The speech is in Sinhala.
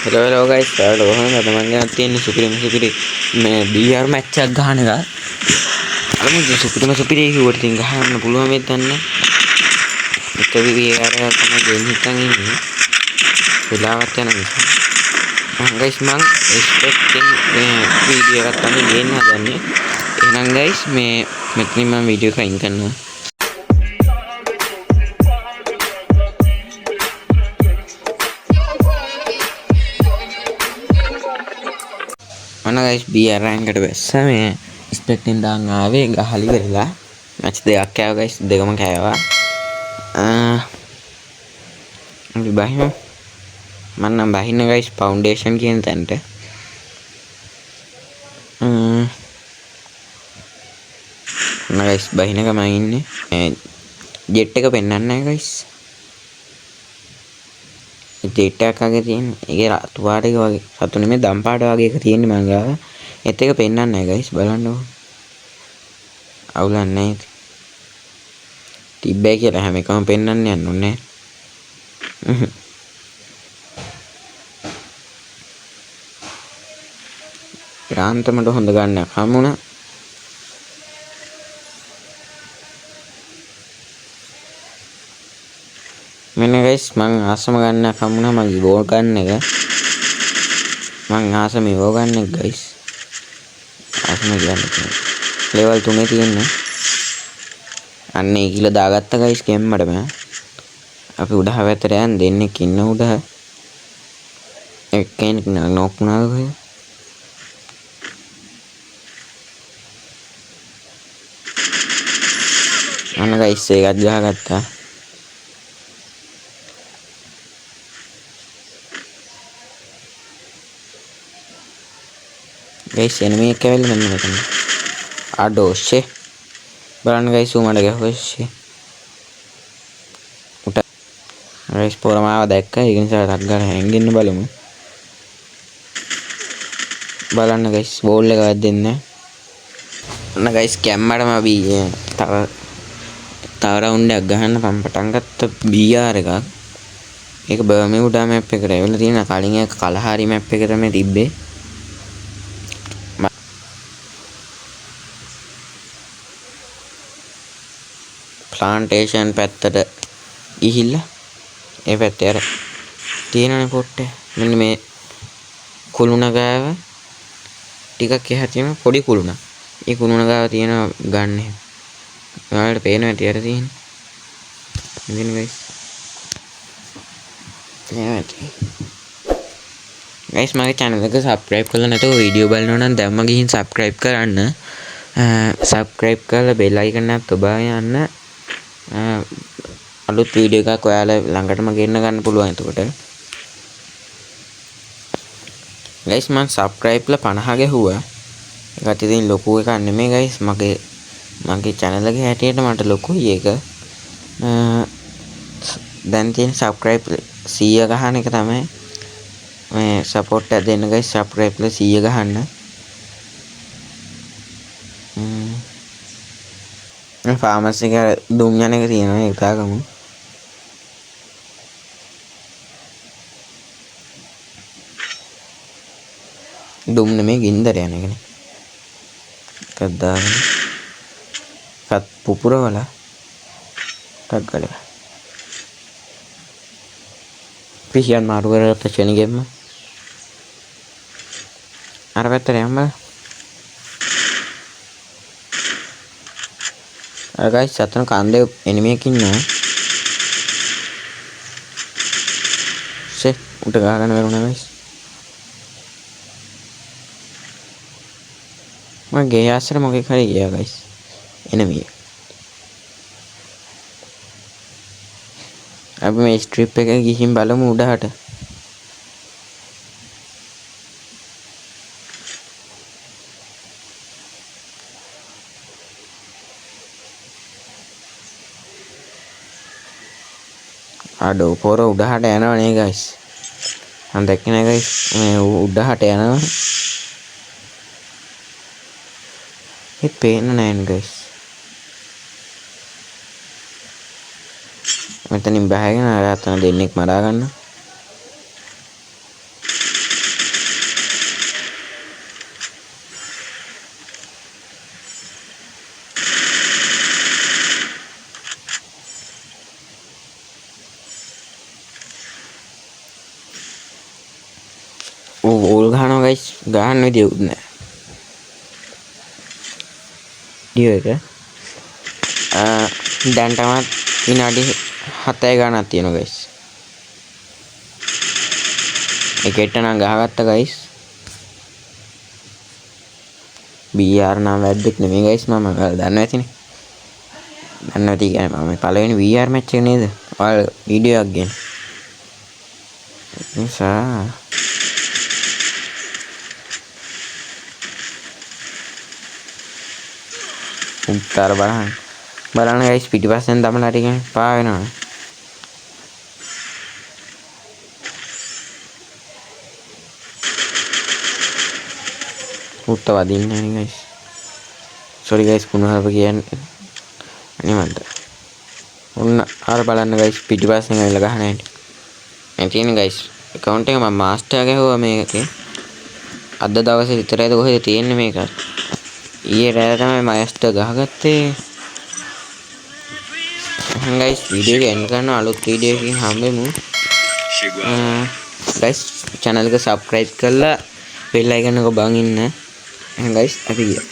hello guys, hello. අද මම ගෙනත් තියෙන්නේ සුපිරි මේ BR match එකක් ගහන එක. අර මම සුපිරි කිව්වට ඉතින් ගහන්න පුළුවන් වෙද්ද නැහැ. එක BR එකක් තමයි ගෙන් හිටන් ඉන්නේ. වෙලාවත් යන නිසා. guys මම expecting වීඩියෝ එකක් තමයි ගෙන්න හදන්නේ. එහෙනම් guys මේ මෙතනින් මම වීඩියෝ එක අයින් කරනවා. mana guys biar ranket bessa me expecting dang awe gahali werila match දෙකක් කෑවා guys දෙකම කෑවා අපි බහිමු මම නම් බහින්න guys foundation කියන තැනට guys බහින ගම ඉන්නේ ජෙට් එක පෙන්වන්නේ නැහැ guys ජෙට් එකක් අගේ තියෙන ඒකේ රතු පාට එක වගේ රතු නෙමෙයි දම් පාට වගේ එක තියෙන්නේ මං ගාව ඒත් එක පෙන්වන්නේ නැහැ guys බලන්නකො අවුලක් නැහැ තිබ්බයි කියලා හැම එකම පෙන්වන්න යන්න ඕනේ යාන්තමට හොඳ ගන්නක් හම්බුණා මෙන්න guys මං ආසම ගන්නක් හම්බුණා මගේ බෝල් ගන්න එක මං ආසම ඉවෝ ගන්න එක guys ආසම කියන්නේ level 3 තියෙන්නේ අන්න ඒ කිල දාගත්ත guys කෙම්මඩම අපි උඩ හැවතට යන් දෙන්නෙක් ඉන්න උඩ එක්කෙනෙක් නෝක් වුණාද කොහෙද අන්න guys ඒකත් ගහගත්තා guys enemy එක ඇවිල්ලා මෙන්න මෙතන අඩෝ ෂේ බලන්න guys උමඩ ගහුවා ෂේ උට guys පොරමාව දැක්කා ඒක නිසා ටක් ගාලා හැංගෙන්න බලමු බලන්න guys බෝල් එක වැද්දෙන්නේ අන්න guys කැම්මඩම අපි තව රවුන්ඩ් එකක් ගහන්න පටන් ගත්ත BR එකක් ඒක බර්මියුඩා මැප් එකට ඇවිල්ලා තියෙන කලින් එක කලහාරි මැප් එක තමයි තිබ්බේ plantation පැත්තට ගිහිල්ලා ඒ පැත්තේ අර තියෙනනේ පොට්ටේ මෙන්න මේ කුළුණ ගාව ටිකක් එහා තියෙන පොඩි කුළුණ. ඒ කුළුණ ගාව තියෙන ගන්න එහෙම. ඔයාලට පේනවා ඇති අර තියෙන්නේ. ඉතින් guys. guys මගේ channel එක subscribe කරලා නැතුව වීඩියෝ බලනවා නම් දැම්ම ගිහින් subscribe කරන්න. subscribe කරලා bell icon එකත් ඔබා යන්න. අලුත් වීඩියෝ එකක් ඔයාලා ළඟටම ගෙන්න ගන්න පුළුවන් එතකොට guys මම subscribe ලා 50 ගැහුවා ඒකට ඉතින් ලොකු එකක් නෙමෙයි guys මගේ channel එකේ හැටියට මට ලොකුයි ඒක දැන් තියෙන subscribe 100 ගහන එක තමයි මේ support එක දෙන්න guys subscribe ලා 100 ගහන්න ෆාමසි එක දුම් යන එක තියෙනවා ඒක තාගමු දුම් නෙමෙයි ගින්දර යන එකනේ එකක් දාගෙන එකත් පුපුරවල ටක් ගාලා පිහියන් මාරු කරලා චෙනිගෙම අර පැත්තට යන්න guys අතන කන්දේ enemy එකක් ඉන්නවා ෂේ උට ගහගෙන වැරුණා guys මම ගේ ආශ්‍රම මොකෙක් හරි ගියා guys enemy අපි මේ ස්ට්‍රිප් එක ගිහින් බලමු උඩහට අඩෝ පොර උඩහට යනවා නේ guys මම දැක්කේ නෑ guys මේ උඩහට යනවා ඒ පේන්නේ නෑ නේ guys මෙතනින් බහගෙන අර අතන දෙන්නෙක් මරා ගන්න ඕල් ගහනවා ගයිස් ගහන්න විදියුත් නැහැ. ඩියෝ එක දැන් තමත් විනාඩි 7 ගණනක් තියෙනවා ගයිස්. ඒකෙට නම් ගහගත්ත ගයිස්. BR නම් වැද්දෙක් නෙමෙයි ගයිස් මම දන්නවා ඇතිනේ. දන්නවා ඇති කියන්නේ මම පළවෙනි BR මැච් එක නේද? ඔයාලා වීඩියෝ එකක් ගන්න. නිසා උත්තර බලන්න ගයිස් පිටිපස්සෙන් දමලා ටිකෙන් පා වෙනවා. උත්ත වදින්නේ නේ ගයිස්. සෝරි ගයිස් කුණහරප කියන්නේ. අනේ මන්ද. ඔන්න අර බලන්න ගයිස් පිටිපස්සෙන් ඇවිල්ලා ගහන හැටි. මම තියෙන ගයිස් account එක මම මාස්ටර් ගහුවා මේකේ. අද දවසේ විතරයිද කොහෙද තියෙන්නේ මේක. ඊයේ රෑ තමයි මාස්ටර් ගහගත්තේ. ගයිස් වීඩියෝ එක එන්න කරන අලුත් වීඩියෝ එකකින් හම්බෙමු. ගයිස් channel එක subscribe කරලා bell icon එක බං ඉන්න. ගයිස් අපි ගියා.